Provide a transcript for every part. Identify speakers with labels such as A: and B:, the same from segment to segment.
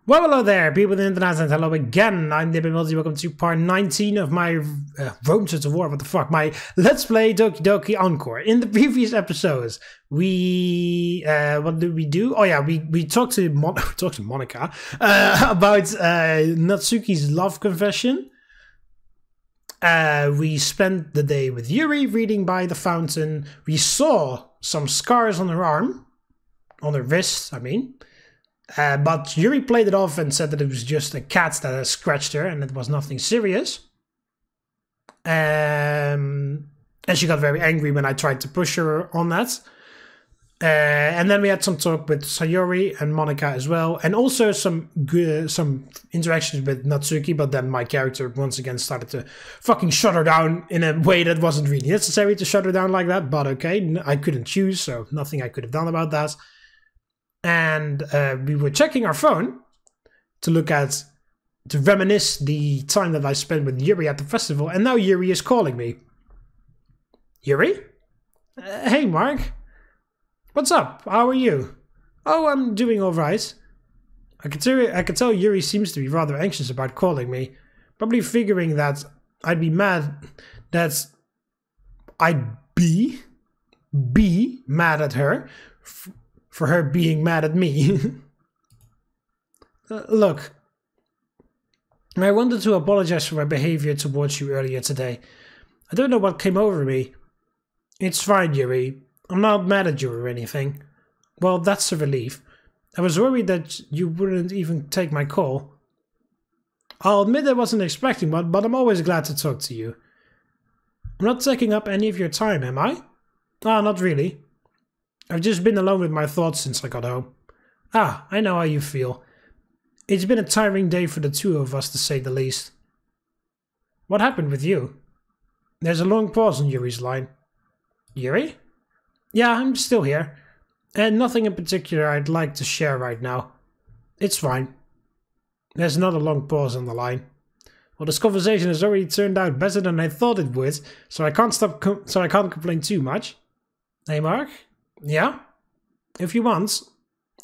A: Well, hello there, people in the internet, and hello again. I'm TheMBmulti. Welcome to part 19 of my Rome to War. What the fuck? My Let's Play Doki Doki Encore. In the previous episodes, we what did we do? Oh yeah, we talked to Monika about Natsuki's love confession. We spent the day with Yuri reading by the fountain. We saw some scars on her arm, on her wrist, I mean. But Yuri played it off and said that it was just a cat that had scratched her and it was nothing serious. And she got very angry when I tried to push her on that. And then we had some talk with Sayori and Monika as well. And also some interactions with Natsuki. But then my character once again started to fucking shut her down in a way that wasn't really necessary to shut her down like that. But okay, I couldn't choose, so nothing I could have done about that. And we were checking our phone to reminisce the time that I spent with Yuri at the festival. And now Yuri is calling me. Yuri? Hey, Mark. What's up? How are you? Oh, I'm doing all right. I could tell Yuri seems to be rather anxious about calling me. Probably figuring that I'd be mad that I'd be mad at her for her being mad at me. Look, I wanted to apologize for my behavior towards you earlier today. I don't know what came over me. It's fine, Yuri. I'm not mad at you or anything. Well, that's a relief. I was worried that you wouldn't even take my call. I'll admit I wasn't expecting one, but I'm always glad to talk to you. I'm not taking up any of your time, am I? Ah, not really. I've just been alone with my thoughts since I got home. Ah, I know how you feel. It's been a tiring day for the two of us, to say the least. What happened with you? There's a long pause on Yuri's line. Yuri? Yeah, I'm still here. And nothing in particular I'd like to share right now. It's fine. There's not a long pause on the line. Well, this conversation has already turned out better than I thought it would, so I can't complain too much. Hey, Mark? Yeah? If you want.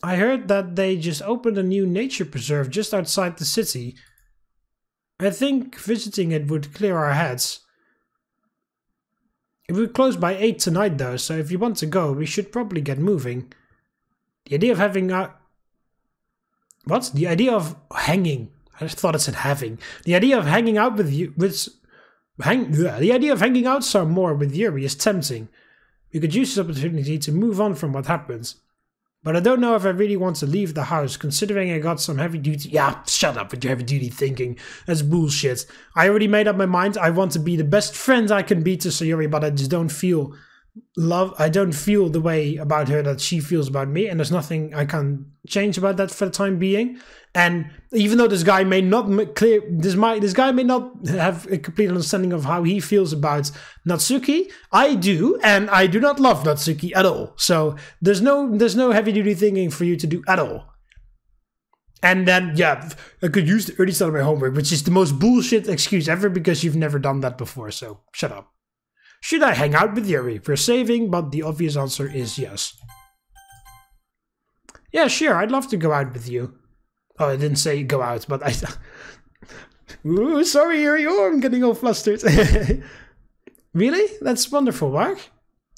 A: I heard that they just opened a new nature preserve just outside the city. I think visiting it would clear our heads. It would close by 8 tonight though, so if you want to go, we should probably get moving. The idea of having out... What? The idea of hanging. I just thought it said having. The idea of hanging out with you... The idea of hanging out some more with Yuri is tempting. We could use this opportunity to move on from what happened. But I don't know if I really want to leave the house, considering I got some heavy duty... Yeah, shut up with your heavy duty thinking. That's bullshit. I already made up my mind. I want to be the best friend I can be to Sayori, but I just don't feel love. I don't feel the way about her that she feels about me, and there's nothing I can change about that for the time being. And even though this guy may not this guy may not have a complete understanding of how he feels about Natsuki, I do, and I do not love Natsuki at all. So there's no heavy duty thinking for you to do at all. And then yeah, I could use the early start of my homework, which is the most bullshit excuse ever because you've never done that before. So shut up. Should I hang out with Yuri? We're saving, but the obvious answer is yes. Yeah, sure. I'd love to go out with you. Oh, I didn't say go out, but I... Ooh, sorry, Yuri. Oh, I'm getting all flustered. Really? That's wonderful, Mark.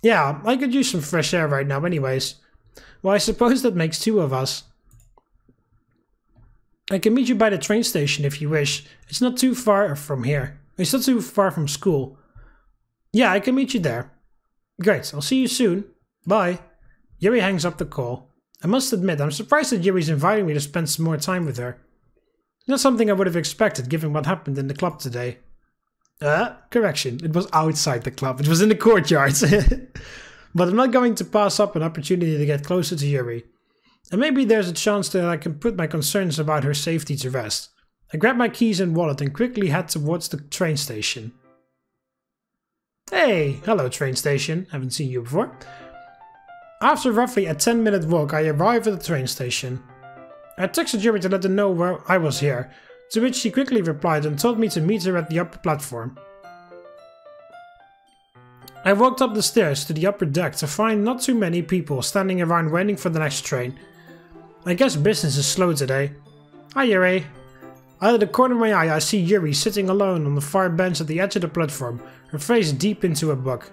A: Yeah, I could use some fresh air right now anyways. Well, I suppose that makes two of us. I can meet you by the train station if you wish. It's not too far from here. It's not too far from school. Yeah, I can meet you there. Great, I'll see you soon. Bye. Yuri hangs up the call. I must admit, I'm surprised that Yuri's inviting me to spend some more time with her. Not something I would have expected, given what happened in the club today. Correction, it was outside the club. It was in the courtyard. But I'm not going to pass up an opportunity to get closer to Yuri. And maybe there's a chance that I can put my concerns about her safety to rest. I grab my keys and wallet and quickly head towards the train station. Hey, hello train station. Haven't seen you before. After roughly a 10-minute walk, I arrive at the train station. I texted Yuri to let her know where I was here, to which she quickly replied and told me to meet her at the upper platform. I walked up the stairs to the upper deck to find not too many people standing around waiting for the next train. I guess business is slow today. Hi, Yuri. Out of the corner of my eye, I see Yuri sitting alone on the far bench at the edge of the platform, her face deep into a book.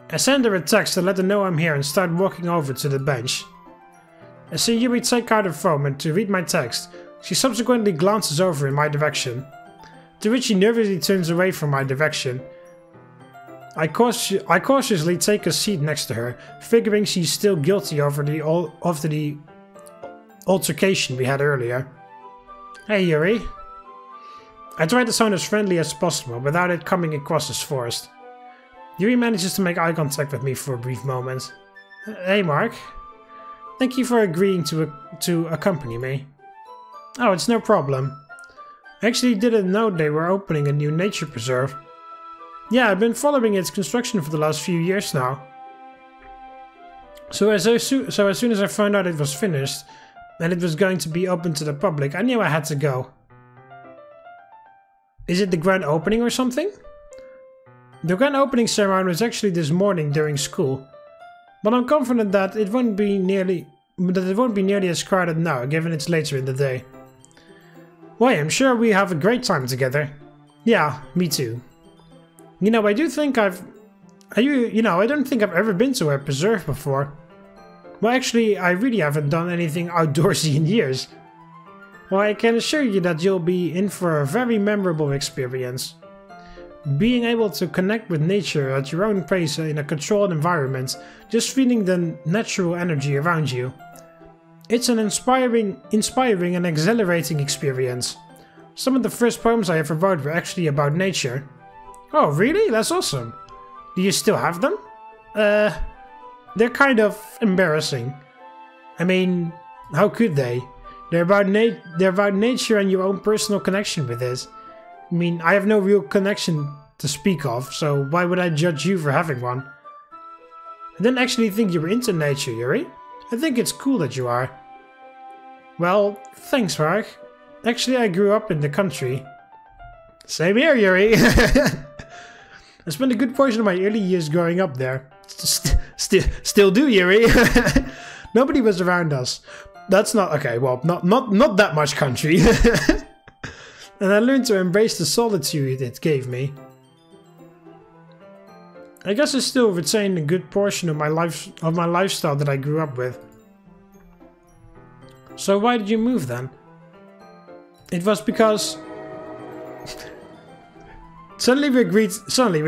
A: I send her a text to let her know I'm here and start walking over to the bench. I see Yuri take out her phone and to read my text. She subsequently glances over in my direction, to which she nervously turns away from my direction. I cautiously take a seat next to her, figuring she's still guilty over the altercation we had earlier. Hey, Yuri. I try to sound as friendly as possible without it coming across as forced. Yuri manages to make eye contact with me for a brief moment. Hey, Mark. Thank you for agreeing to accompany me. Oh, it's no problem. I actually didn't know they were opening a new nature preserve. Yeah, I've been following its construction for the last few years now. So as soon as I found out it was finished, and it was going to be open to the public, I knew I had to go. Is it the grand opening or something? The grand opening ceremony was actually this morning during school, but I'm confident that it won't be nearly as crowded now, given it's later in the day. Why, I'm sure we have a great time together. Yeah, me too. You know, I don't think I've ever been to a preserve before. Well, actually, I really haven't done anything outdoorsy in years. Well, I can assure you that you'll be in for a very memorable experience. Being able to connect with nature at your own pace in a controlled environment, just feeling the natural energy around you. It's an inspiring and exhilarating experience. Some of the first poems I ever wrote were actually about nature. Oh, really? That's awesome. Do you still have them? They're kind of embarrassing. I mean, how could they? They're about nature and your own personal connection with it. I mean, I have no real connection to speak of, so why would I judge you for having one? I didn't actually think you were into nature, Yuri. I think it's cool that you are. Well, thanks, Mark. Actually, I grew up in the country. Same here, Yuri. I spent a good portion of my early years growing up there. Still do, Yuri. Nobody was around us. That's not okay. Well, not that much country. And I learned to embrace the solitude it gave me. I guess I still retain a good portion of my lifestyle that I grew up with. So why did you move then? It was because suddenly we're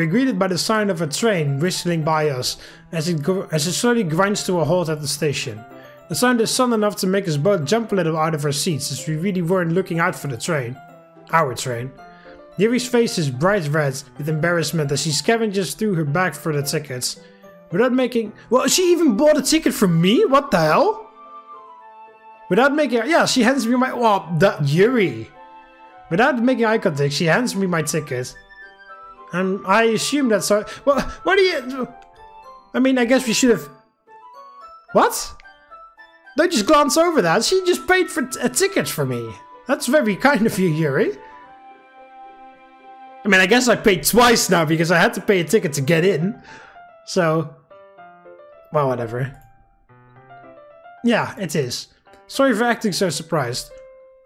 A: greeted by the sound of a train whistling by us as it slowly grinds to a halt at the station. The sound is sudden enough to make us both jump a little out of our seats, as we really weren't looking out for the train. Our train. Yuri's face is bright red with embarrassment as she scavenges through her bag for the tickets. Without making... Well, she even bought a ticket from me? What the hell? Without making... Yeah, she hands me my... Well, that Yuri. Without making eye contact, she hands me my ticket. And I assume that's... So, well, what do you... I mean, I guess we should have... What? Don't just glance over that. She just paid for a ticket for me. That's very kind of you, Yuri. I mean, I guess I paid twice now because I had to pay a ticket to get in. So... Well, whatever. Yeah, it is. Sorry for acting so surprised.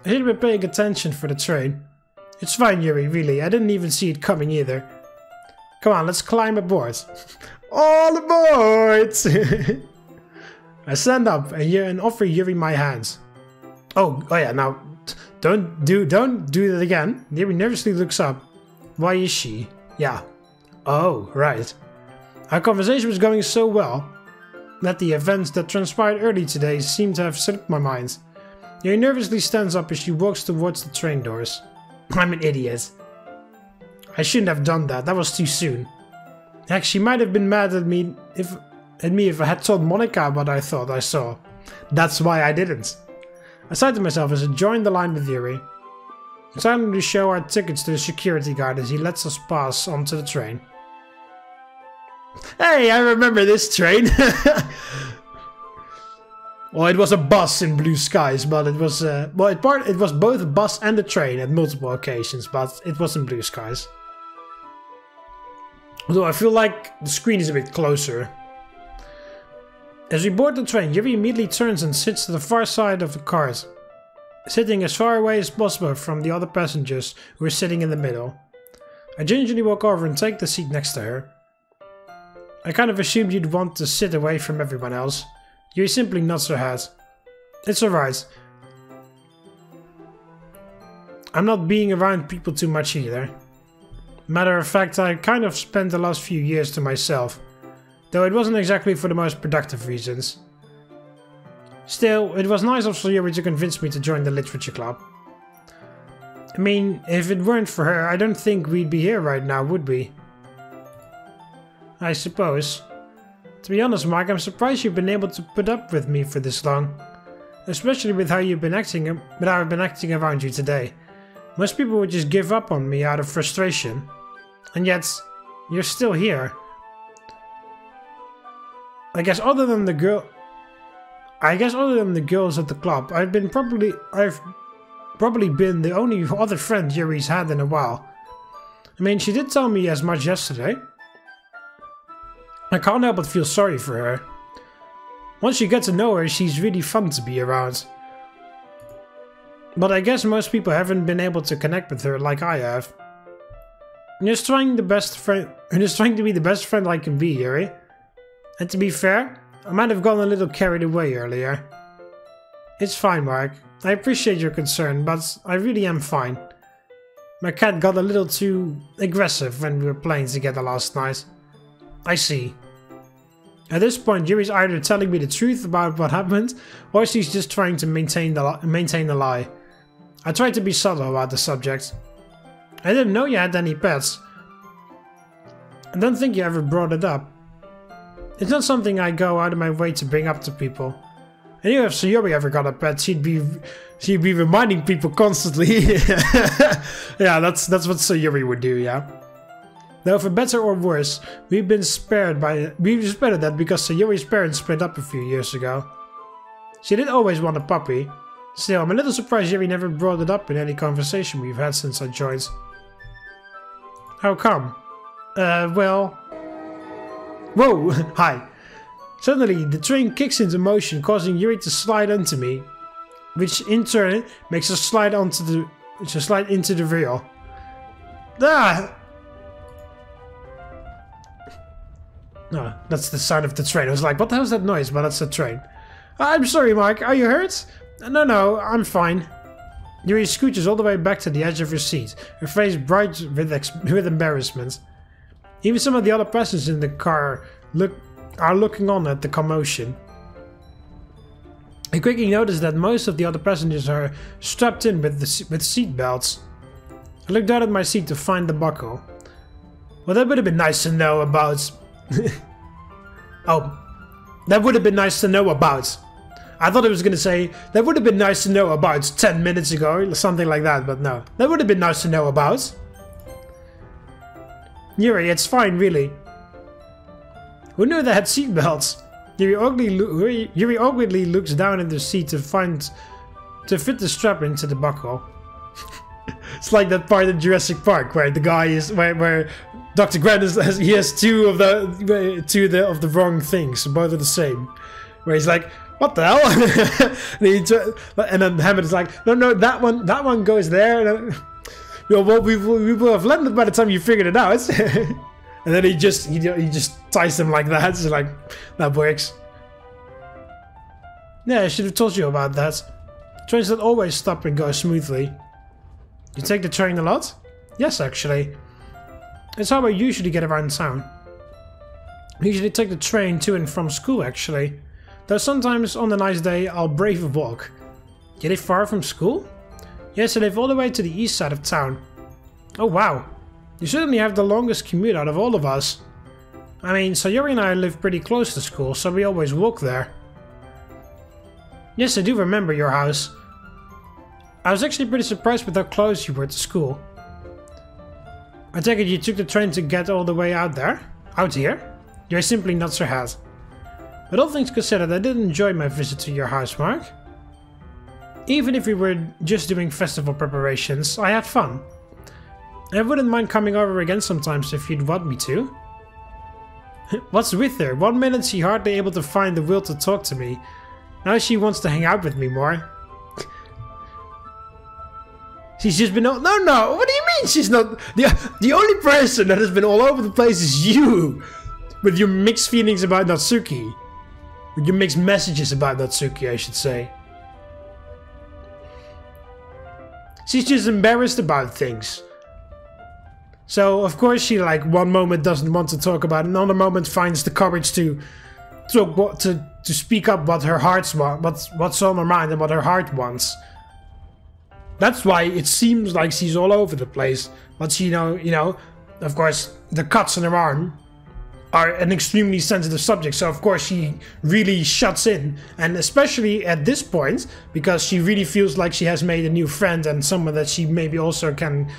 A: I should have been paying attention for the train. It's fine, Yuri, really. I didn't even see it coming either. Come on, let's climb aboard. All aboard! I stand up and offer Yuri my hands. Oh yeah, now don't do that again. Yuri nervously looks up. Why is she? Yeah. Oh, right. Our conversation was going so well that the events that transpired early today seem to have slipped my mind. Yuri nervously stands up as she walks towards the train doors. I'm an idiot. I shouldn't have done that. That was too soon. Heck, she might have been mad at me if I had told Monika what I thought I saw. That's why I didn't. I sighed to myself as I joined the line with Yuri. I silently show our tickets to the security guard as he lets us pass onto the train. Hey, I remember this train! Well, it was a bus in blue skies, but it was it was both a bus and a train at multiple occasions, but it was in blue skies. Although I feel like the screen is a bit closer. As we board the train, Yuri immediately turns and sits to the far side of the cars, sitting as far away as possible from the other passengers who are sitting in the middle. I gingerly walk over and take the seat next to her. I kind of assumed you'd want to sit away from everyone else. Yuri simply nods her head. It's alright. I'm not being around people too much either. Matter of fact, I kind of spent the last few years to myself, though it wasn't exactly for the most productive reasons. Still, it was nice of Yuri to convince me to join the literature club. I mean, if it weren't for her, I don't think we'd be here right now, would we? I suppose. To be honest, Mark, I'm surprised you've been able to put up with me for this long. Especially with how I've been acting around you today. Most people would just give up on me out of frustration. And yet, you're still here. I guess other than the girls at the club, I've probably been the only other friend Yuri's had in a while. I mean, she did tell me as much yesterday. I can't help but feel sorry for her. Once you get to know her, she's really fun to be around. But I guess most people haven't been able to connect with her like I have. I'm just trying to be the best friend I can be, Yuri. And to be fair, I might have gotten a little carried away earlier. It's fine, Mark. I appreciate your concern, but I really am fine. My cat got a little too aggressive when we were playing together last night. I see. At this point, Yuri's either telling me the truth about what happened, or she's just trying to maintain the lie. I tried to be subtle about the subject. I didn't know you had any pets. I don't think you ever brought it up. It's not something I go out of my way to bring up to people. And even if Sayori ever got a pet, she'd be reminding people constantly. Yeah, that's what Sayori would do, yeah. Though for better or worse, we've spared that because Sayori's parents split up a few years ago. She did always want a puppy. Still, I'm a little surprised Yuri never brought it up in any conversation we've had since I joined. How come? Well... Whoa! Hi! Suddenly, the train kicks into motion, causing Yuri to slide onto me, which in turn makes her slide into the rail. Ah! No, that's the sound of the train. I was like, what the hell is that noise? But that's the train. I'm sorry, Mark. Are you hurt? No, I'm fine. Yuri scooches all the way back to the edge of her seat, her face bright with embarrassment. Even some of the other passengers in the car are looking on at the commotion. I quickly notice that most of the other passengers are strapped in with seat belts. I look down at my seat to find the buckle. Well, that would have been nice to know about. Oh, that would have been nice to know about. I thought it was going to say, that would have been nice to know about 10 minutes ago, or something like that, but no. That would have been nice to know about. Yuri, it's fine, really. Who knew they had seatbelts? Yuri awkwardly looks down at the seat to fit the strap into the buckle. It's like that part in Jurassic Park where the guy is where Dr. Grant has two of the wrong things, both are the same. Where he's like, what the hell? and then Hammond is like, no, that one goes there. And well, we will have landed by the time you figured it out. And then he just ties them like that. It's like, that works. Yeah, I should have told you about that. Trains don't always stop and go smoothly. You take the train a lot? Yes, actually. It's how I usually get around town. I usually take the train to and from school, actually. Though sometimes on a nice day I'll brave a walk. You live far from school? Yes, I live all the way to the east side of town. Oh wow. You certainly have the longest commute out of all of us. I mean, Sayori and I live pretty close to school, so we always walk there. Yes, I do remember your house. I was actually pretty surprised with how close you were to school. I take it you took the train to get all the way out there? Out here? You're simply not so hot. But all things considered, I did enjoy my visit to your house, Mark. Even if we were just doing festival preparations, I had fun. I wouldn't mind coming over again sometimes if you'd want me to. What's with her? 1 minute she hardly able to find the will to talk to me. Now she wants to hang out with me more. She's just been... No, what do you mean she's not... The only person that has been all over the place is you. With your mixed feelings about Natsuki. With your mixed messages about Natsuki, I should say. She's just embarrassed about things. So, of course, she, like, one moment doesn't want to talk about it, another moment finds the courage to speak up what her heart wants, what's on her mind and what her heart wants. That's why it seems like she's all over the place. But she, you know, of course, the cuts on her arm are an extremely sensitive subject. So, of course, she really shuts in. And especially at this point, because she really feels like she has made a new friend and someone that she maybe also can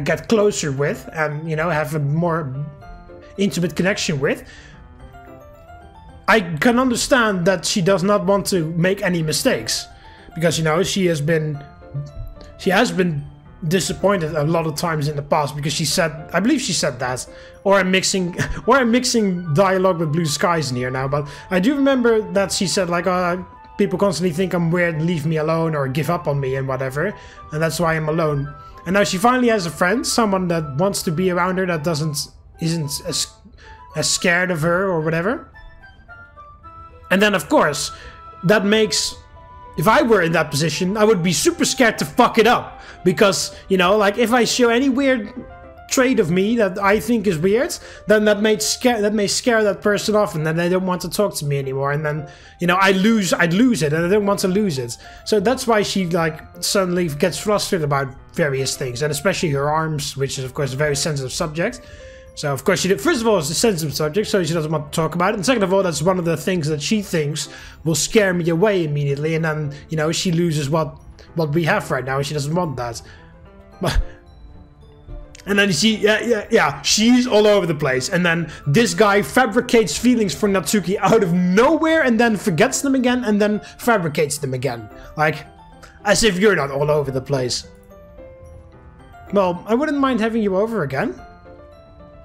A: get closer with and, you know, have a more intimate connection with. I can understand that she does not want to make any mistakes. Because, you know, she has been disappointed a lot of times in the past because she said, I believe she said that, or I'm mixing dialogue with blue skies in here now, but I do remember that she said like, people constantly think I'm weird, leave me alone or give up on me and whatever, and that's why I'm alone. And now she finally has a friend, someone that wants to be around her, that isn't as scared of her or whatever. And then of course, that makes... If I were in that position, I would be super scared to fuck it up. Because, you know, like, if I show any weird trait of me that I think is weird, then that may scare that person off, and then they don't want to talk to me anymore. And then, you know, I'd lose it, and I don't want to lose it. So that's why she, like, suddenly gets frustrated about various things. And especially her arms, which is, of course, a very sensitive subject. So, of course, first of all, it's a sensitive subject, so she doesn't want to talk about it. And second of all, that's one of the things that she thinks will scare me away immediately. And then, you know, she loses what we have right now, and she doesn't want that. But, and then she's all over the place. And then this guy fabricates feelings for Natsuki out of nowhere, and then forgets them again, and then fabricates them again. Like, as if you're not all over the place. Well, I wouldn't mind having you over again.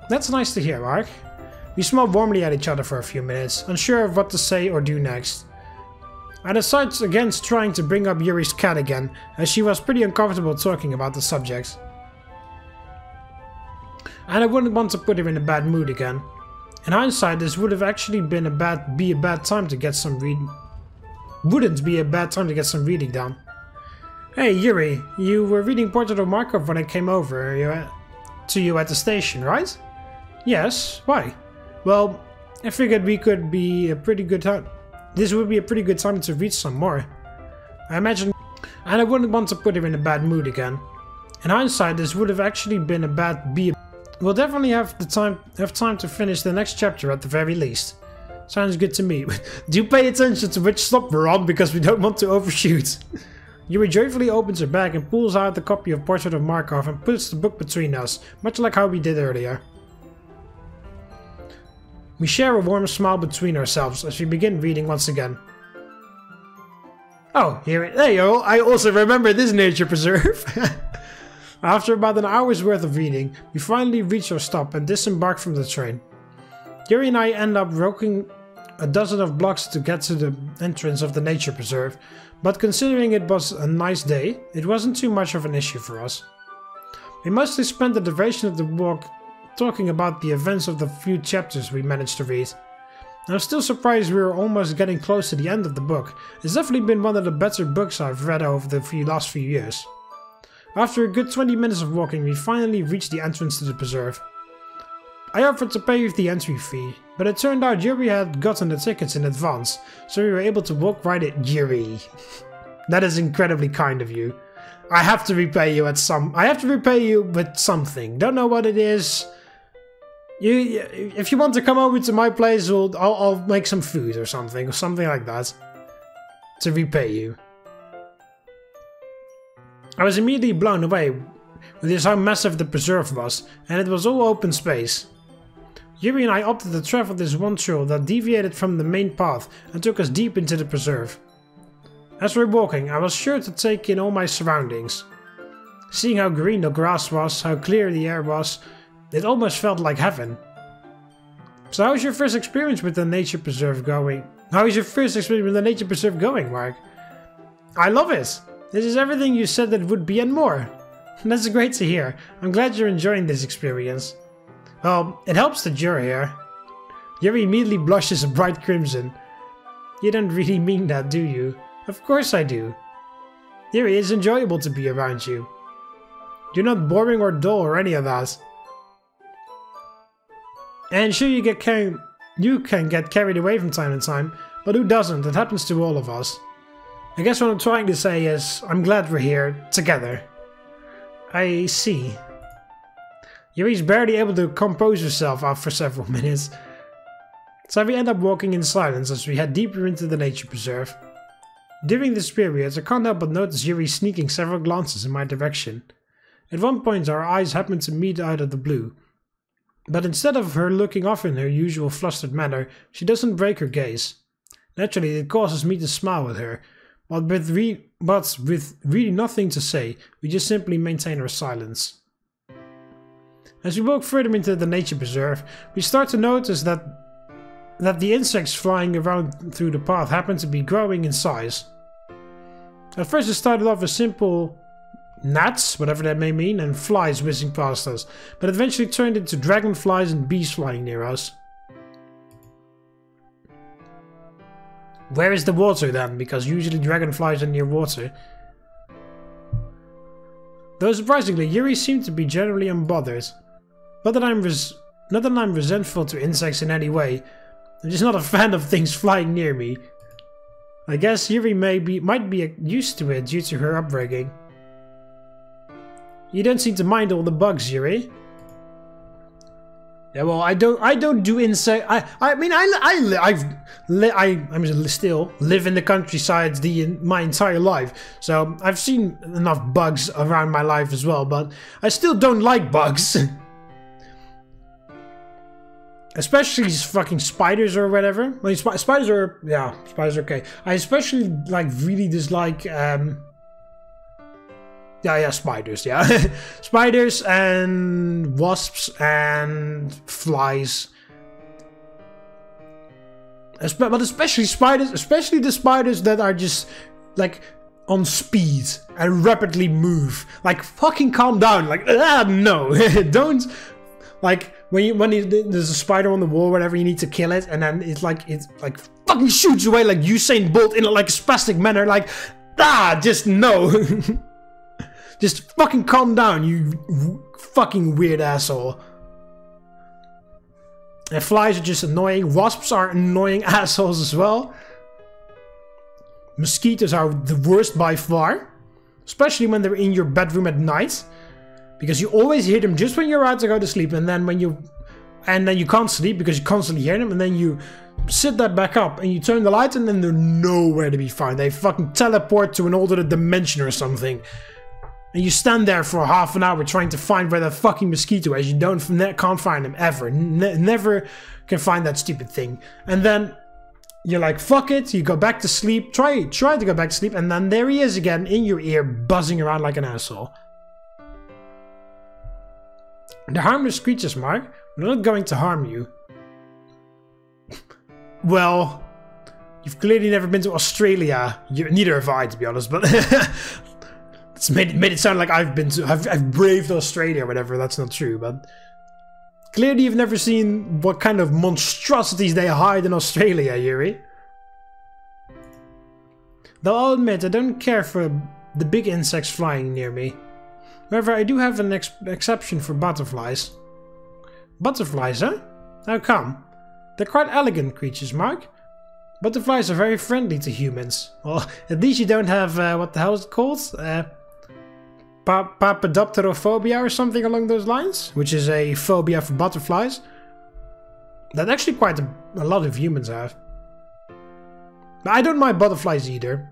A: That's nice to hear, Mark. We smiled warmly at each other for a few minutes, unsure of what to say or do next. I decided against trying to bring up Yuri's cat again, as she was pretty uncomfortable talking about the subject. And I wouldn't want to put her in a bad mood again. In hindsight, this would have actually been be a bad time to get some reading. Wouldn't be a bad time to get some reading done. Hey Yuri, you were reading Portrait of Markov when I came over to you at the station, right? Yes, why? Well, I figured this would be a pretty good time to read some more. I imagine, and I wouldn't want to put her in a bad mood again. In hindsight, this would have actually been we'll definitely have time to finish the next chapter at the very least. Sounds good to me. Do pay attention to which stop we're on, because we don't want to overshoot. Yuri joyfully opens her bag and pulls out the copy of Portrait of Markov and puts the book between us, much like how we did earlier. We share a warm smile between ourselves as we begin reading once again. Oh, there you go, I also remember this nature preserve. After about an hour's worth of reading, we finally reach our stop and disembark from the train. Yuri and I end up walking a dozen of blocks to get to the entrance of the nature preserve, but considering it was a nice day, it wasn't too much of an issue for us. We mostly spent the duration of the walk talking about the events of the few chapters we managed to read. I'm still surprised we were almost getting close to the end of the book. It's definitely been one of the better books I've read over the last few years. After a good 20 minutes of walking, we finally reached the entrance to the preserve. I offered to pay the entry fee, but it turned out Yuri had gotten the tickets in advance, so we were able to walk right in. Yuri. That is incredibly kind of you. I have to repay you with something. Don't know what it is. If you want to come over to my place, I'll make some food or something like that, to repay you. I was immediately blown away with just how massive the preserve was, and it was all open space. Yuri and I opted to travel this one trail that deviated from the main path and took us deep into the preserve. As we were walking, I was sure to take in all my surroundings. Seeing how green the grass was, how clear the air was, it almost felt like heaven. So how is your first experience with the nature preserve going? How is your first experience with the nature preserve going, Mark? I love it. This is everything you said that would be and more. That's great to hear. I'm glad you're enjoying this experience. Well, it helps that you're here. Yuri immediately blushes a bright crimson. You don't really mean that, do you? Of course I do. Yuri, it's enjoyable to be around you. You're not boring or dull or any of that. And sure, you can get carried away from time to time, but who doesn't? It happens to all of us. I guess what I'm trying to say is, I'm glad we're here, together. I see. Yuri's barely able to compose herself after several minutes. So we end up walking in silence as we head deeper into the nature preserve. During this period, I can't help but notice Yuri sneaking several glances in my direction. At one point our eyes happen to meet out of the blue. But instead of her looking off in her usual flustered manner, she doesn't break her gaze. Naturally, it causes me to smile with her, but with really nothing to say, we just simply maintain our silence. As we walk further into the nature preserve, we start to notice that the insects flying around through the path happen to be growing in size. At first it started off as simple gnats, whatever that may mean, and flies whizzing past us, but eventually turned into dragonflies and bees flying near us. Where is the water then? Because usually dragonflies are near water. Though surprisingly, Yuri seemed to be generally unbothered. Not that I'm resentful to insects in any way, I'm just not a fan of things flying near me. I guess Yuri might be used to it due to her upbringing. You don't seem to mind all the bugs, Yuri. Yeah, well, I don't do insect. I mean, I still live in the countryside my entire life, so I've seen enough bugs around my life as well. But I still don't like bugs, especially fucking spiders or whatever. I mean, spiders are spiders are okay. I especially really dislike spiders, spiders and wasps and flies. But especially spiders, especially the spiders that are just on speed and rapidly move. Fucking calm down. No, don't. When there's a spider on the wall, whatever, you need to kill it, and then it's fucking shoots away like Usain Bolt in a spastic manner. Just no. Just fucking calm down, you fucking weird asshole. And flies are just annoying. Wasps are annoying assholes as well. Mosquitoes are the worst by far. Especially when they're in your bedroom at night. Because you always hear them just when you're about to go to sleep. And then you can't sleep because you constantly hear them. And then you sit that back up and you turn the lights and then they're nowhere to be found. They fucking teleport to an alternate dimension or something. And you stand there for half an hour trying to find where that fucking mosquito is. You can't find him ever. Never can find that stupid thing. And then you're like, fuck it. You go back to sleep. Try to go back to sleep. And then there he is again in your ear, buzzing around like an asshole. They're harmless creatures, Mark. They're not going to harm you. Well, you've clearly never been to Australia. Neither have I, to be honest. But it's made it sound like I've braved Australia or whatever. That's not true, but clearly you've never seen what kind of monstrosities they hide in Australia, Yuri. Though I'll admit, I don't care for the big insects flying near me. However, I do have an exception for butterflies. Butterflies, huh? How come? They're quite elegant creatures, Mark. Butterflies are very friendly to humans. Well, at least you don't have, what the hell is it called? Papidopterophobia or something along those lines, which is a phobia for butterflies that actually quite a lot of humans have. But I don't mind butterflies either.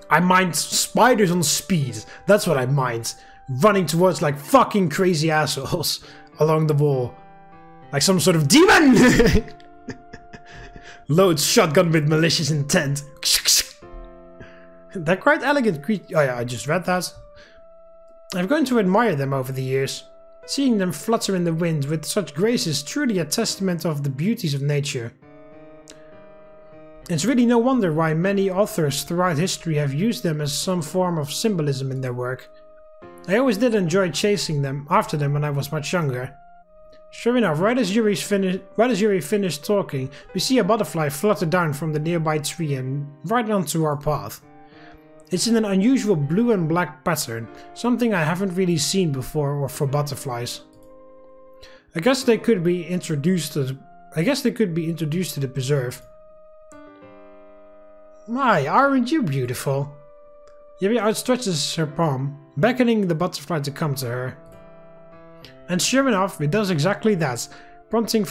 A: I mind spiders on speed. That's what I mind. Running towards fucking crazy assholes along the wall. Like some sort of demon! Loads shotgun with malicious intent. They're quite elegant creatures. Oh yeah, I just read that. I've grown to admire them over the years. Seeing them flutter in the wind with such grace is truly a testament of the beauties of nature. It's really no wonder why many authors throughout history have used them as some form of symbolism in their work. I always did enjoy chasing them after them when I was much younger. Sure enough, right as Yuri finished talking, we see a butterfly flutter down from the nearby tree and right onto our path. It's in an unusual blue and black pattern, something I haven't really seen before for butterflies. I guess they could be introduced to the preserve. My, aren't you beautiful? Yuri outstretches her palm, beckoning the butterfly to come to her. And sure enough, it does exactly that, promptly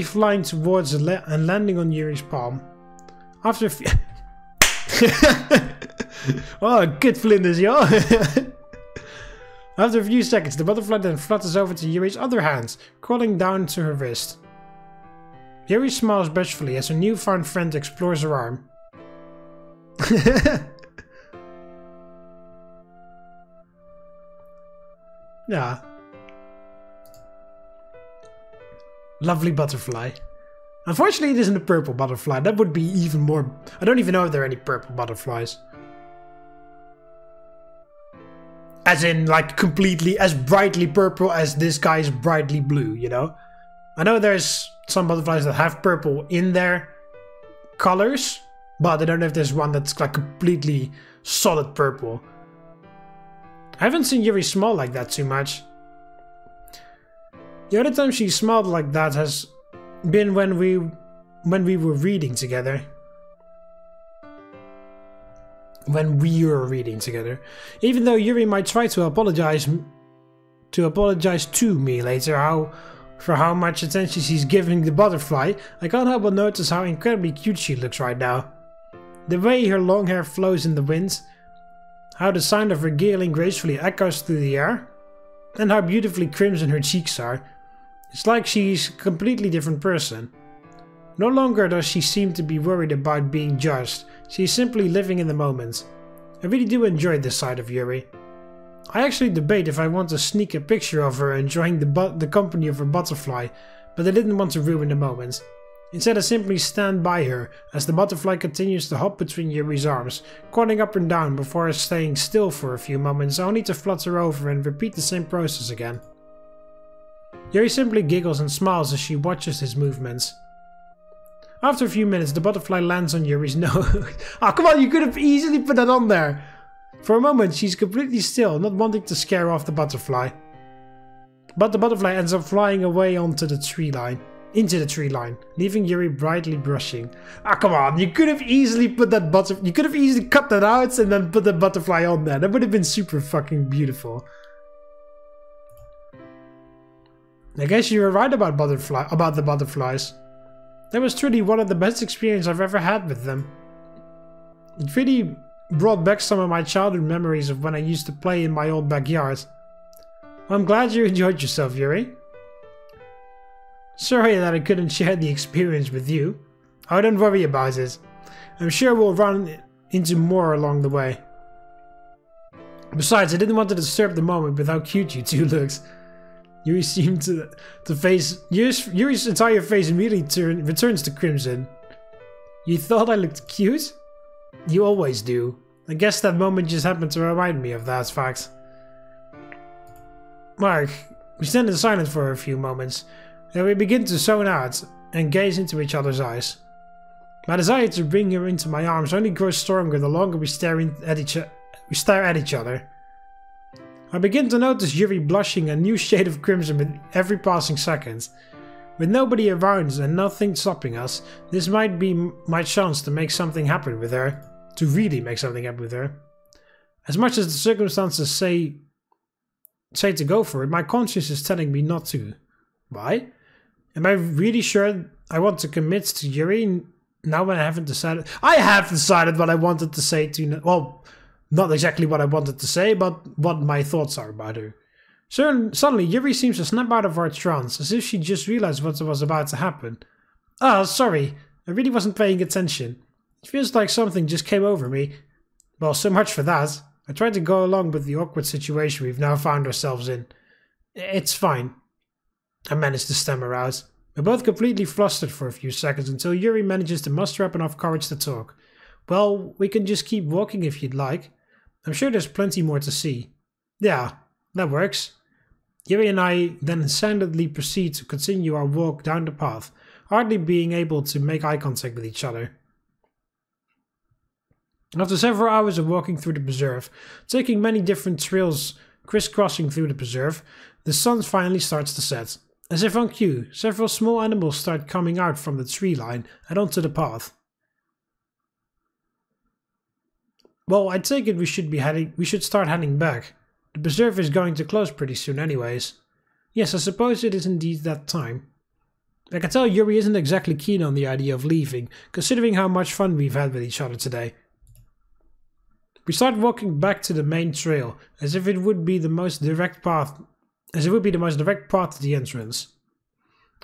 A: flying towards and landing on Yuri's palm. After a few... Oh, good Flinders, yo! After a few seconds, the butterfly then flutters over to Yuri's other hand, crawling down to her wrist. Yuri smiles bashfully as her newfound friend explores her arm. Yeah. Lovely butterfly. Unfortunately, it isn't a purple butterfly. That would be even more... I don't even know if there are any purple butterflies. As in, like, completely as brightly purple as this guy is brightly blue, you know? I know there's some butterflies that have purple in their colors, but I don't know if there's one that's, like, completely solid purple. I haven't seen Yuri smile like that too much. The only time she smiled like that has been when we were reading together. Even though Yuri might try to apologize to me later for how much attention she's giving the butterfly, I can't help but notice how incredibly cute she looks right now. The way her long hair flows in the wind, how the sound of her giggling gracefully echoes through the air, and how beautifully crimson her cheeks are. It's like she's a completely different person. No longer does she seem to be worried about being judged, she's simply living in the moment. I really do enjoy this side of Yuri. I actually debate if I want to sneak a picture of her enjoying the company of her butterfly, but I didn't want to ruin the moment. Instead I simply stand by her as the butterfly continues to hop between Yuri's arms, crawling up and down before staying still for a few moments only to flutter over and repeat the same process again. Yuri simply giggles and smiles as she watches his movements. After a few minutes, the butterfly lands on Yuri's nose. Oh, come on, you could have easily put that on there. For a moment, she's completely still, not wanting to scare off the butterfly. But the butterfly ends up flying away into the tree line, leaving Yuri brightly blushing. Ah, come on, you could have easily put that you could have easily cut that out and then put the butterfly on there. That would have been super fucking beautiful. I guess you were right about the butterflies. That was truly one of the best experiences I've ever had with them. It really brought back some of my childhood memories of when I used to play in my old backyard. Well, I'm glad you enjoyed yourself, Yuri. Sorry that I couldn't share the experience with you. Oh, don't worry about it. I'm sure we'll run into more along the way. Besides, I didn't want to disturb the moment with how cute you two looked. Yuri seemed to face... Yuri's entire face immediately returns to crimson. You thought I looked cute? You always do. I guess that moment just happened to remind me of that fact. Mark, we stand in silence for a few moments. Then we begin to zone out and gaze into each other's eyes. My desire to bring her into my arms only grows stronger the longer we stare at each other. I begin to notice Yuri blushing a new shade of crimson with every passing second. With nobody around and nothing stopping us, this might be my chance to make something happen with her. To really make something happen with her. As much as the circumstances say to go for it, my conscience is telling me not to. Why? Am I really sure I want to commit to Yuri now when I haven't decided? I have decided what I wanted to say to... Well, not exactly what I wanted to say, but what my thoughts are about her. Suddenly, Yuri seems to snap out of her trance, as if she just realized what was about to happen. Ah, sorry. I really wasn't paying attention. It feels like something just came over me. Well, so much for that. I tried to go along with the awkward situation we've now found ourselves in. It's fine, I managed to stammer out. We're both completely flustered for a few seconds until Yuri manages to muster up enough courage to talk. Well, we can just keep walking if you'd like. I'm sure there's plenty more to see. Yeah, that works. Yuri and I then silently proceed to continue our walk down the path, hardly being able to make eye contact with each other. After several hours of walking through the preserve, taking many different trails crisscrossing through the preserve, the sun finally starts to set. As if on cue, several small animals start coming out from the tree line and onto the path. Well, I take it we should start heading back. The preserve is going to close pretty soon anyways. Yes, I suppose it is indeed that time. I can tell Yuri isn't exactly keen on the idea of leaving, considering how much fun we've had with each other today. We start walking back to the main trail, as if it would be the most direct path to the entrance.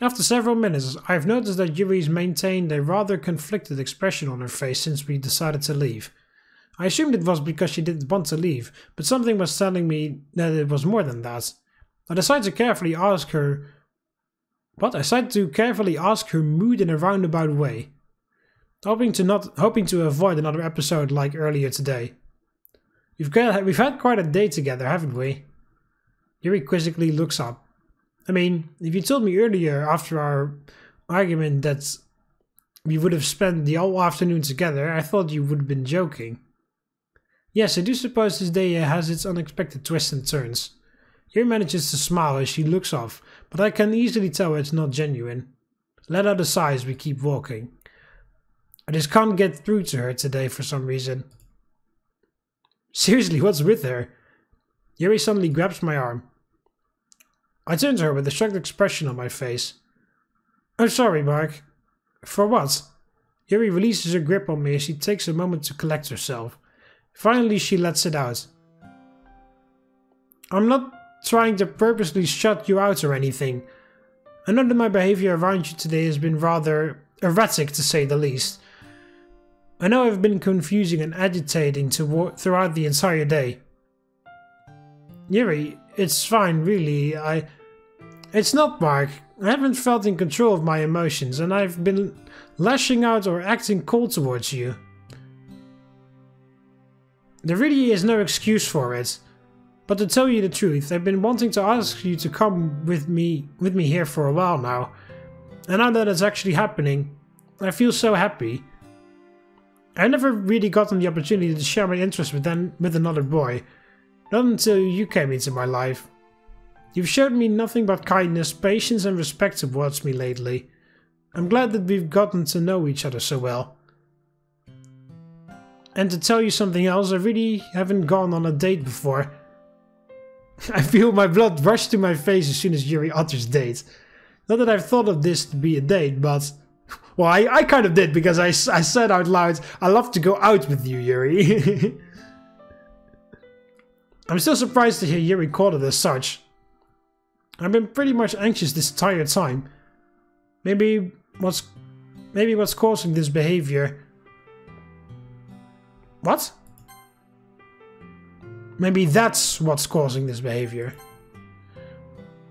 A: After several minutes, I've noticed that Yuri's maintained a rather conflicted expression on her face since we decided to leave. I assumed it was because she didn't want to leave, but something was telling me that it was more than that. I decided to carefully ask her mood in a roundabout way, hoping to avoid another episode like earlier today. We've had quite a day together, haven't we? Yuri quizzically looks up. I mean, if you told me earlier after our argument that we would have spent the whole afternoon together, I thought you would have been joking. Yes, I do suppose this day has its unexpected twists and turns. Yuri manages to smile as she looks off, but I can easily tell it's not genuine. Let out a sigh as we keep walking. I just can't get through to her today for some reason. Seriously, what's with her? Yuri suddenly grabs my arm. I turn to her with a shocked expression on my face. I'm sorry, Mark. For what? Yuri releases her grip on me as she takes a moment to collect herself. Finally, she lets it out. I'm not trying to purposely shut you out or anything. I know that my behavior around you today has been rather erratic, to say the least. I know I've been confusing and agitating throughout the entire day. Yuri, it's fine, really. It's not, Mark. I haven't felt in control of my emotions, and I've been lashing out or acting cold towards you. There really is no excuse for it. But to tell you the truth, I've been wanting to ask you to come with me here for a while now. And now that it's actually happening, I feel so happy. I never really gotten the opportunity to share my interest with another boy. Not until you came into my life. You've showed me nothing but kindness, patience and respect towards me lately. I'm glad that we've gotten to know each other so well. And to tell you something else, I really haven't gone on a date before. I feel my blood rush to my face as soon as Yuri utters date. Not that I've thought of this to be a date, but... Well, I kind of did, because I said out loud, I love to go out with you, Yuri. I'm still surprised to hear Yuri call it as such. I've been pretty much anxious this entire time. Maybe what's causing this behavior... What? Maybe that's what's causing this behavior.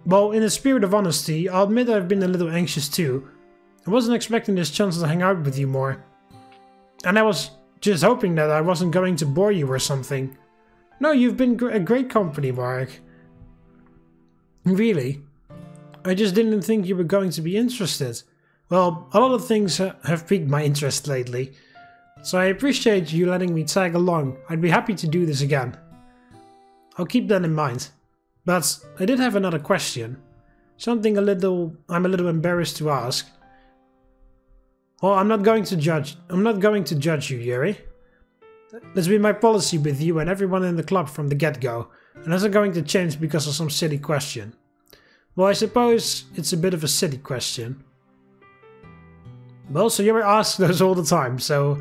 A: Well, in the spirit of honesty, I'll admit I've been a little anxious too. I wasn't expecting this chance to hang out with you more. And I was just hoping that I wasn't going to bore you or something. No, you've been a great company, Mark. Really? I just didn't think you were going to be interested. Well, a lot of things have piqued my interest lately. So I appreciate you letting me tag along. I'd be happy to do this again. I'll keep that in mind. But I did have another question. Something I'm a little embarrassed to ask. Well, I'm not going to judge you, Yuri. That's been my policy with you and everyone in the club from the get-go, and that's not going to change because of some silly question. Well, I suppose it's a bit of a silly question. Well, so Yuri asks those all the time, so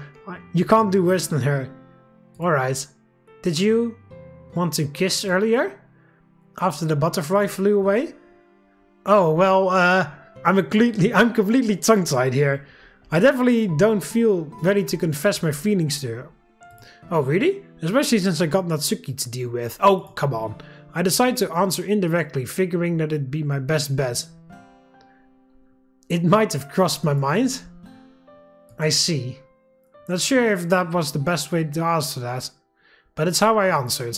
A: you can't do worse than her. Alright. Did you want to kiss earlier? After the butterfly flew away? Oh, well, I'm completely tongue-tied here. I definitely don't feel ready to confess my feelings to her. Oh, really? Especially since I got Natsuki to deal with. Oh, come on. I decided to answer indirectly, figuring that it'd be my best bet. It might have crossed my mind. I see. Not sure if that was the best way to answer that, but it's how I answered.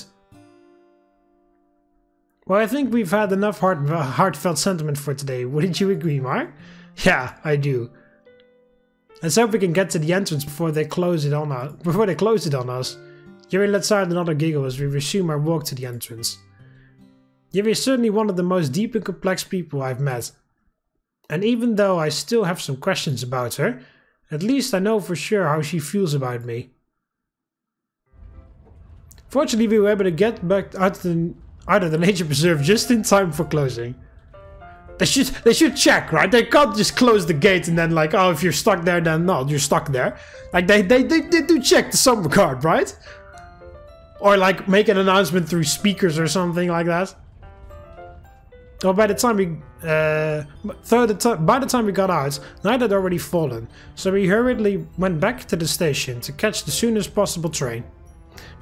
A: Well, I think we've had enough heartfelt sentiment for today. Wouldn't you agree, Mark? Yeah, I do. Let's hope we can get to the entrance before they close it on us. Yuri lets out another giggle as we resume our walk to the entrance. Yuri is certainly one of the most deep and complex people I've met. And even though I still have some questions about her, at least I know for sure how she feels about me. Fortunately, we were able to get back out of the nature preserve just in time for closing. They should check, right? They can't just close the gate and then like, oh, if you're stuck there, then no, you're stuck there. Like they do check to some regard, right? Or like make an announcement through speakers or something like that. Well, by the time we got out, night had already fallen, so we hurriedly went back to the station to catch the soonest possible train.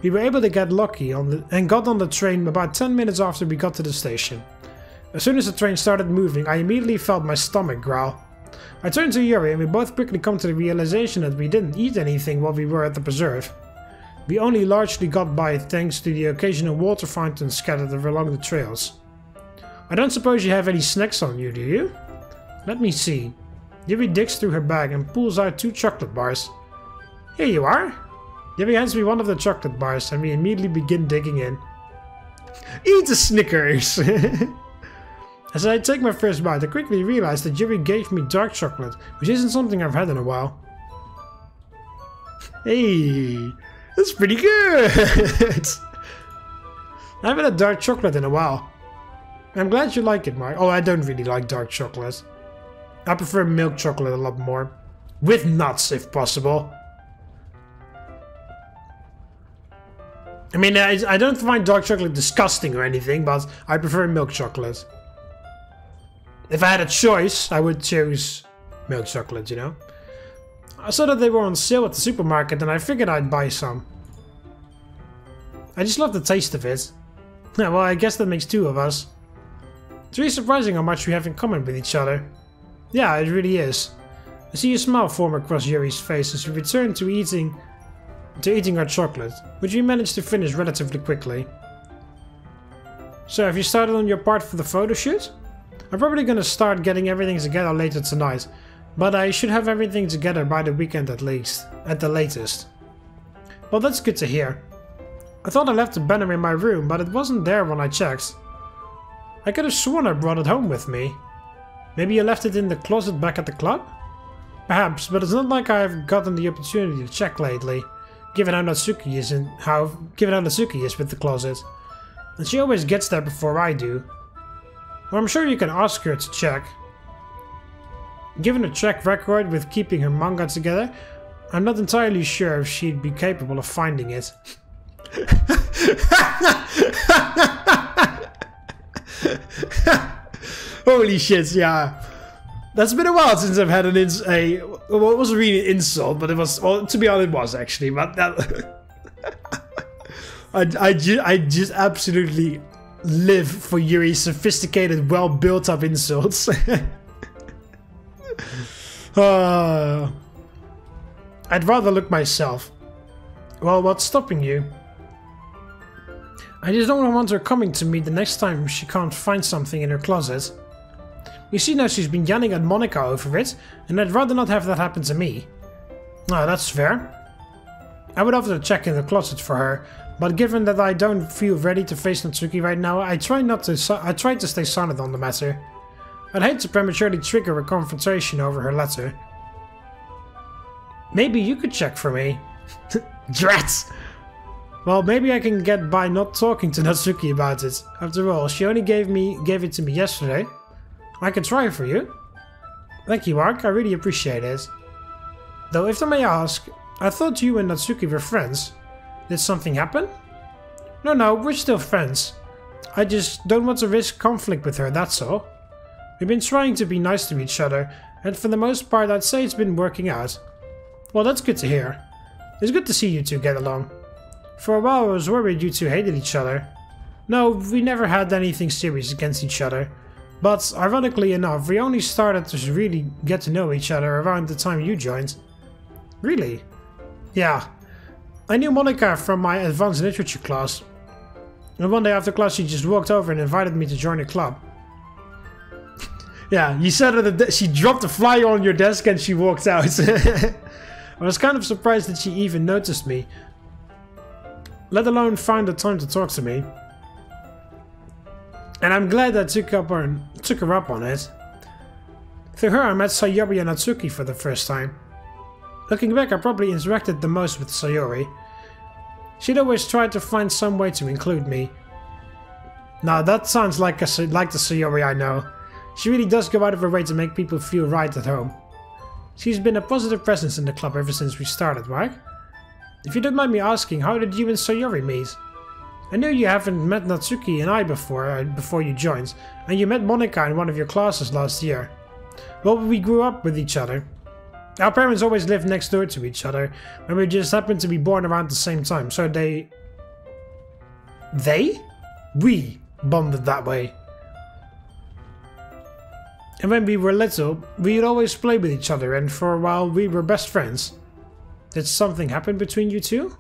A: We were able to get lucky and got on the train about 10 minutes after we got to the station. As soon as the train started moving, I immediately felt my stomach growl. I turned to Yuri and we both quickly come to the realization that we didn't eat anything while we were at the preserve. We only largely got by thanks to the occasional water fountains scattered along the trails. I don't suppose you have any snacks on you, do you? Let me see. Yuri digs through her bag and pulls out 2 chocolate bars. Here you are. Yuri hands me one of the chocolate bars and we immediately begin digging in. Eat the Snickers! As I take my first bite, I quickly realize that Yuri gave me dark chocolate, which isn't something I've had in a while. Hey, that's pretty good! I haven't had dark chocolate in a while. I'm glad you like it, Mark. Oh, I don't really like dark chocolate. I prefer milk chocolate a lot more. With nuts, if possible. I mean, I don't find dark chocolate disgusting or anything, but I prefer milk chocolate. If I had a choice, I would choose milk chocolate, you know? I saw that they were on sale at the supermarket and I figured I'd buy some. I just love the taste of it. Yeah, well, I guess that makes 2 of us. It's really surprising how much we have in common with each other. Yeah, it really is. I see a smile form across Yuri's face as we return to eating our chocolate, which we managed to finish relatively quickly. So, have you started on your part for the photo shoot? I'm probably gonna start getting everything together later tonight, but I should have everything together by the weekend at the latest. Well, that's good to hear. I thought I left the banner in my room, but it wasn't there when I checked. I could have sworn I brought it home with me. Maybe you left it in the closet back at the club? Perhaps, but it's not like I've gotten the opportunity to check lately, given how Suki is with the closet. And she always gets there before I do. Well, I'm sure you can ask her to check. Given her track record with keeping her manga together, I'm not entirely sure if she'd be capable of finding it. Holy shit, yeah. That's been a while since I've had well, it wasn't really an insult, but it was, well, to be honest, it was actually, but that... I just absolutely live for Yuri's sophisticated, well built up insults. I'd rather look myself. Well, what's stopping you? I just don't want her coming to me the next time she can't find something in her closet. You see now she's been yelling at Monika over it, and I'd rather not have that happen to me. Ah, that's fair. I would offer to check in the closet for her, but given that I don't feel ready to face Natsuki right now, I try to stay silent on the matter. I'd hate to prematurely trigger a confrontation over her letter. Maybe you could check for me. Drats! Well, maybe I can get by not talking to Natsuki about it. After all, she only gave it to me yesterday. I can try for you. Thank you, Mark. I really appreciate it. Though, if I may ask, I thought you and Natsuki were friends. Did something happen? No, we're still friends. I just don't want to risk conflict with her, that's all. We've been trying to be nice to each other, and for the most part I'd say it's been working out. Well, that's good to hear. It's good to see you two get along. For a while I was worried you two hated each other. No, we never had anything serious against each other. But ironically enough, we only started to really get to know each other around the time you joined. Really? Yeah. I knew Monika from my advanced literature class. And one day after class she just walked over and invited me to join a club. Yeah, you said that she dropped a flyer on your desk and she walked out. I was kind of surprised that she even noticed me, let alone found the time to talk to me. And I'm glad I took her up on it. Through her I met Sayori and Suki for the first time. Looking back, I probably interacted the most with Sayori. She'd always tried to find some way to include me. Now that sounds like the Sayori I know. She really does go out of her way to make people feel right at home. She's been a positive presence in the club ever since we started, right? If you don't mind me asking, how did you and Sayori meet? I know you haven't met Natsuki and I before you joined, and you met Monika in one of your classes last year. Well, we grew up with each other. Our parents always lived next door to each other, and we just happened to be born around the same time, so we bonded that way. And when we were little, we'd always play with each other, and for a while we were best friends. Did something happen between you two?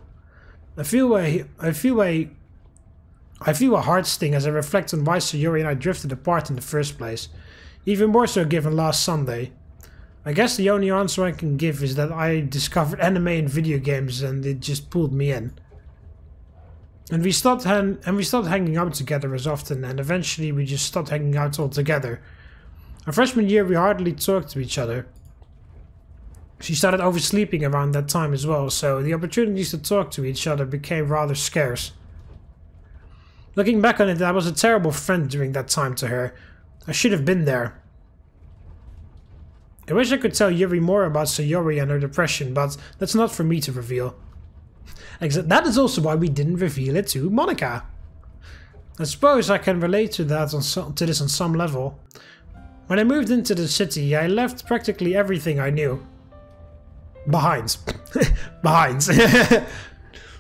A: I feel a heart sting as I reflect on why Sayori and I drifted apart in the first place. Even more so given last Sunday. I guess the only answer I can give is that I discovered anime and video games and it just pulled me in. And we stopped hanging out together as often, and eventually we just stopped hanging out altogether. Our freshman year we hardly talked to each other. She started oversleeping around that time as well, so the opportunities to talk to each other became rather scarce. Looking back on it, I was a terrible friend during that time to her. I should have been there. I wish I could tell Yuri more about Sayori and her depression, but that's not for me to reveal. That is also why we didn't reveal it to Monika. I suppose I can relate to this on some level. When I moved into the city, I left practically everything I knew behind.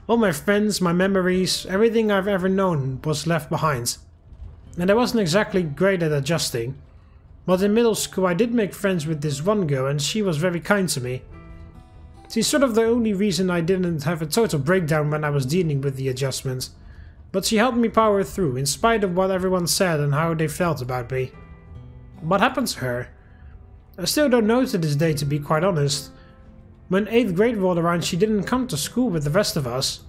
A: All my friends, my memories, everything I've ever known was left behind. And I wasn't exactly great at adjusting. But in middle school I did make friends with this one girl and she was very kind to me. She's sort of the only reason I didn't have a total breakdown when I was dealing with the adjustments. But she helped me power through, in spite of what everyone said and how they felt about me. What happened to her? I still don't know to this day, to be quite honest. When 8th grade rolled around, she didn't come to school with the rest of us.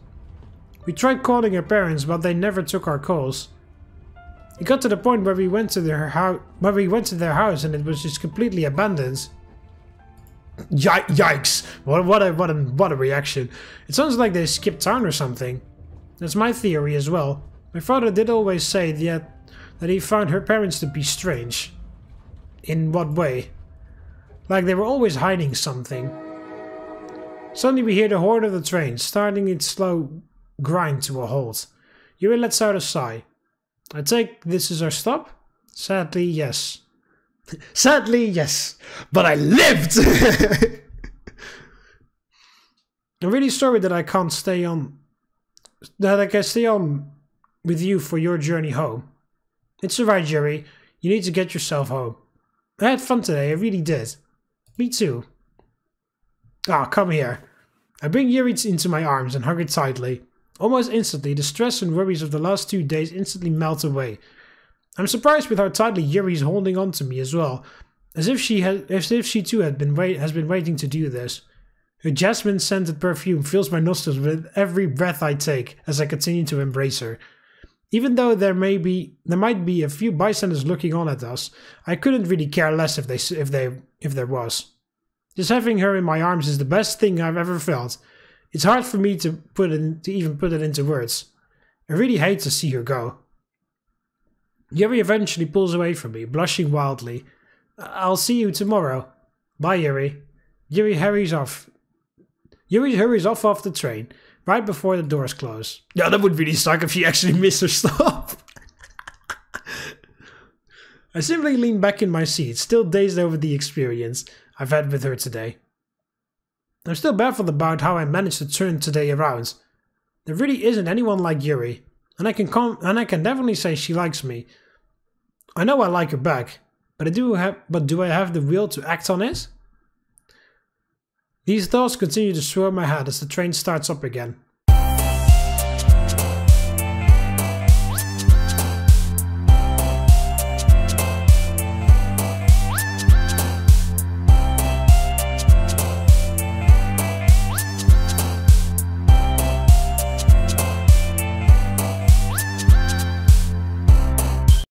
A: We tried calling her parents, but they never took our calls. It got to the point where we went to their house and it was just completely abandoned. Yikes! What a reaction! It sounds like they skipped town or something. That's my theory as well. My father did always say that he found her parents to be strange. In what way? Like they were always hiding something. Suddenly we hear the horn of the train, starting its slow grind to a halt. Yuri lets out a sigh. I take this as our stop? Sadly, yes. Sadly, yes. But I lived! I'm really sorry that I can't stay on... that I can stay on with you for your journey home. It's alright, Yuri. You need to get yourself home. I had fun today, I really did. Me too. Ah, come here. I bring Yuri into my arms and hug her tightly. Almost instantly, the stress and worries of the last 2 days instantly melt away. I'm surprised with how tightly Yuri's holding on to me as well, as if she too has been waiting to do this. Her jasmine-scented perfume fills my nostrils with every breath I take as I continue to embrace her. Even though there might be a few bystanders looking on at us, I couldn't really care less if there was. Just having her in my arms is the best thing I've ever felt. It's hard for me to even put it into words. I really hate to see her go. Yuri eventually pulls away from me, blushing wildly. I'll see you tomorrow. Bye, Yuri. Yuri hurries off the train, right before the doors close. Yeah, that would really suck if she actually missed her stop. I simply lean back in my seat, still dazed over the experience I've had with her today. I'm still baffled about how I managed to turn today around. There really isn't anyone like Yuri. And I can definitely say she likes me. I know I like her back, but do I have the will to act on it? These thoughts continue to swirl my head as the train starts up again.